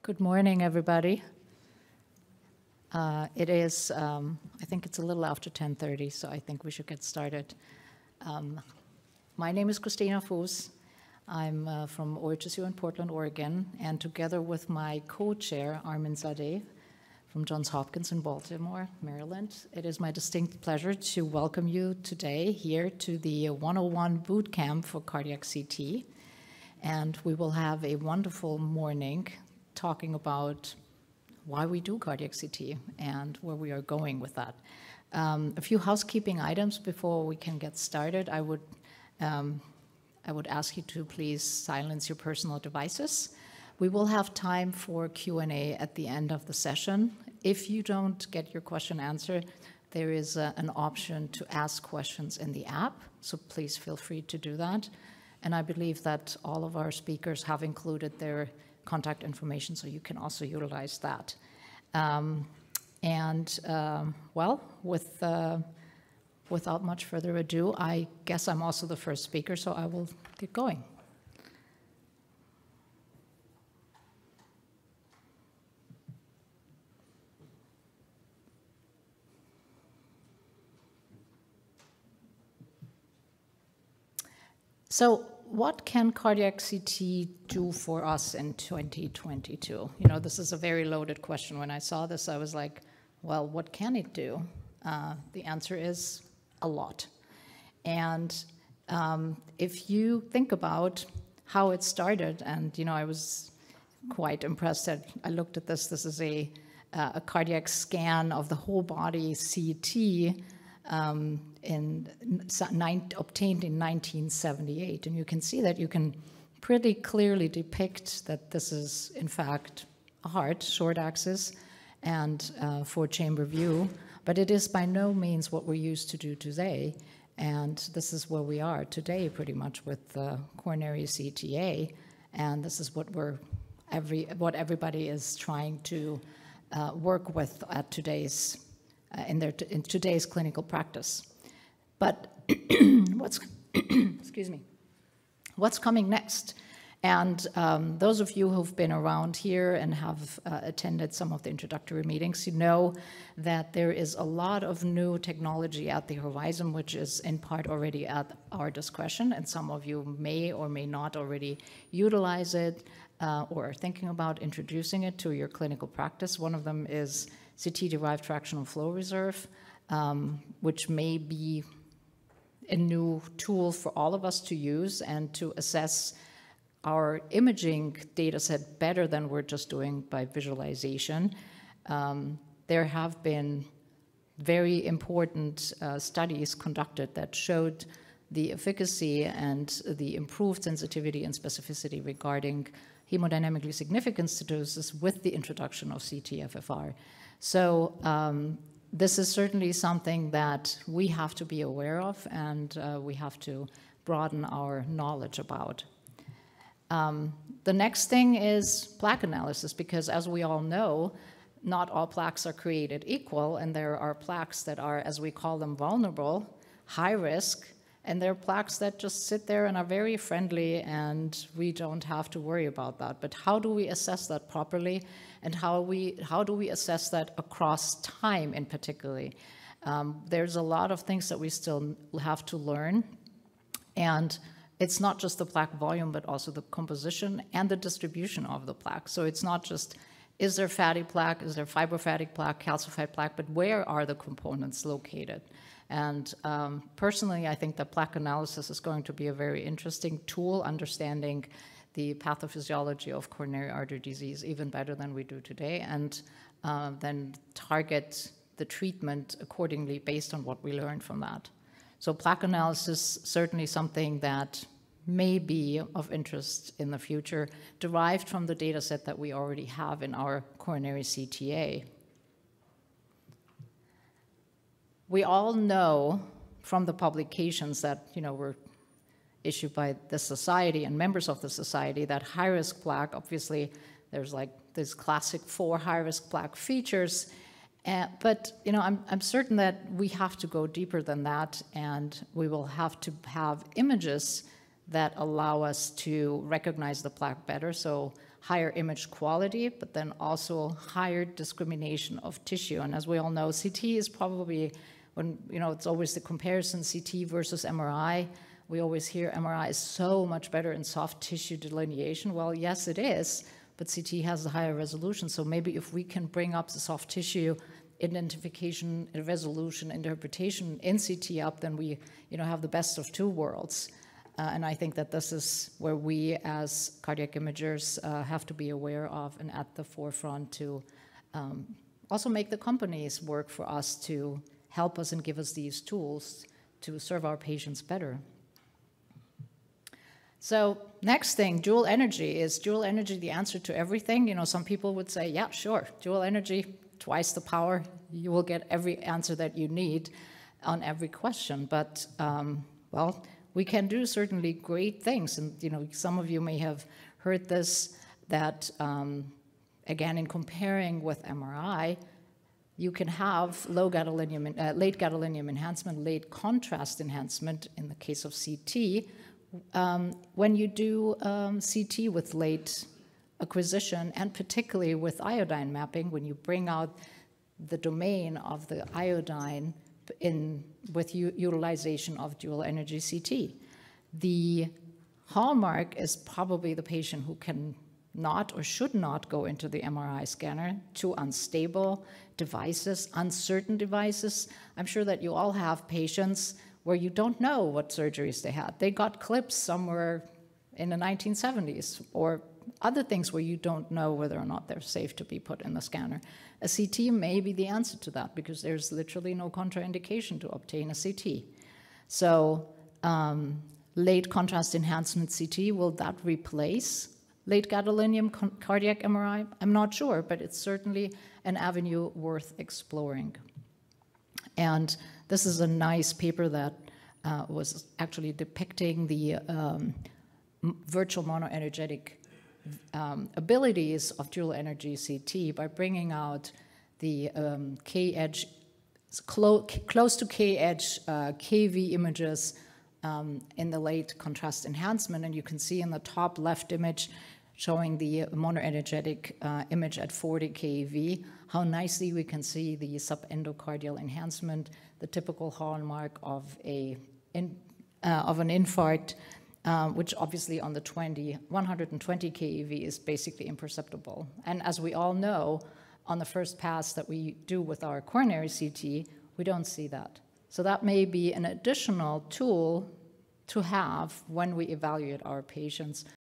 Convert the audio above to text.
Good morning, everybody. It is, I think it's a little after 10:30, so I think we should get started. My name is Christina Fuß. I'm from OHSU in Portland, Oregon, and together with my co-chair, Armin Zadeh, from Johns Hopkins in Baltimore, Maryland, it is my distinct pleasure to welcome you today here to the 101 boot camp for cardiac CT. And we will have a wonderful morning talking about why we do cardiac CT and where we are going with that. A few housekeeping items before we can get started. I would ask you to please silence your personal devices. We will have time for Q&A at the end of the session. If you don't get your question answered, there is an option to ask questions in the app, so please feel free to do that. And I believe that all of our speakers have included their contact information, so you can also utilize that. Well, without much further ado, I guess I'm also the first speaker, so I will get going. So what can cardiac CT do for us in 2022? You know, this is a very loaded question. When I saw this, I was like, well, what can it do? The answer is a lot. And if you think about how it started, and you know, I was quite impressed that I looked at this. This is a cardiac scan of the whole body CT obtained in 1978. And you can see that you can pretty clearly depict that this is, in fact, a heart, short axis, and four-chamber view. But it is by no means what we're used to do today. And this is where we are today, pretty much, with coronary CTA. And this is what everybody is trying to work with at today's in today's clinical practice. But excuse me, what's coming next? And those of you who've been around here and have attended some of the introductory meetings, you know that there is a lot of new technology at the horizon, which is in part already at our discretion, and some of you may or may not already utilize it or are thinking about introducing it to your clinical practice. One of them is CT-derived fractional flow reserve, which may be a new tool for all of us to use and to assess our imaging data set better than we're just doing by visualization. There have been very important studies conducted that showed the efficacy and the improved sensitivity and specificity regarding hemodynamically significant stenosis with the introduction of CT-FFR. So this is certainly something that we have to be aware of, and we have to broaden our knowledge about. The next thing is plaque analysis, because as we all know, not all plaques are created equal, and there are plaques that are, as we call them, vulnerable, high risk, and there are plaques that just sit there and are very friendly, and we don't have to worry about that. But how do we assess that properly, and how do we assess that across time in particular? There's a lot of things that we still have to learn, and it's not just the plaque volume, but also the composition and the distribution of the plaque. So it's not just, is there fatty plaque, is there fibrofatty plaque, calcified plaque, but where are the components located? And personally, I think that plaque analysis is going to be a very interesting tool, understanding the pathophysiology of coronary artery disease even better than we do today, and then target the treatment accordingly based on what we learned from that. So plaque analysis, certainly something that may be of interest in the future, derived from the data set that we already have in our coronary CTA. We all know from the publications that, you know, were issued by the society and members of the society that high-risk plaque, obviously, there's like these classic 4 high-risk plaque features. But you know, I'm certain that we have to go deeper than that, and we will have to have images that allow us to recognize the plaque better. So higher image quality, but then also higher discrimination of tissue. And as we all know, CT is probably, when, you know, it's always the comparison CT versus MRI. We always hear MRI is so much better in soft tissue delineation. Well, yes, it is, but CT has a higher resolution. So maybe if we can bring up the soft tissue identification, resolution, interpretation in CT up, then we, you know, have the best of two worlds. And I think that this is where we as cardiac imagers have to be aware of and at the forefront to also make the companies work for us to help us and give us these tools to serve our patients better. So next thing, dual energy. Is dual energy the answer to everything? You know, some people would say, yeah, sure, dual energy, twice the power, you will get every answer that you need on every question. But, well, we can do certainly great things. And, you know, some of you may have heard this, that, again, in comparing with MRI, you can have late gadolinium enhancement, late contrast enhancement in the case of CT, when you do CT with late acquisition, and particularly with iodine mapping, when you bring out the domain of the iodine with utilization of dual energy CT. The hallmark is probably the patient who can not or should not go into the MRI scanner, to unstable devices, uncertain devices. I'm sure that you all have patients where you don't know what surgeries they had. They got clips somewhere in the 1970s, or other things where you don't know whether or not they're safe to be put in the scanner. A CT may be the answer to that, because there's literally no contraindication to obtain a CT. So late contrast enhancement CT, will that replace late gadolinium cardiac MRI? I'm not sure, but it's certainly an avenue worth exploring. And this is a nice paper that was actually depicting the virtual monoenergetic abilities of dual energy CT by bringing out the K-edge, close to K-edge KV images in the late contrast enhancement. And you can see in the top left image showing the monoenergetic image at 40 keV, how nicely we can see the subendocardial enhancement, the typical hallmark of an infarct, which obviously on the 120 keV is basically imperceptible. And as we all know, on the first pass that we do with our coronary CT, we don't see that. So that may be an additional tool to have when we evaluate our patients.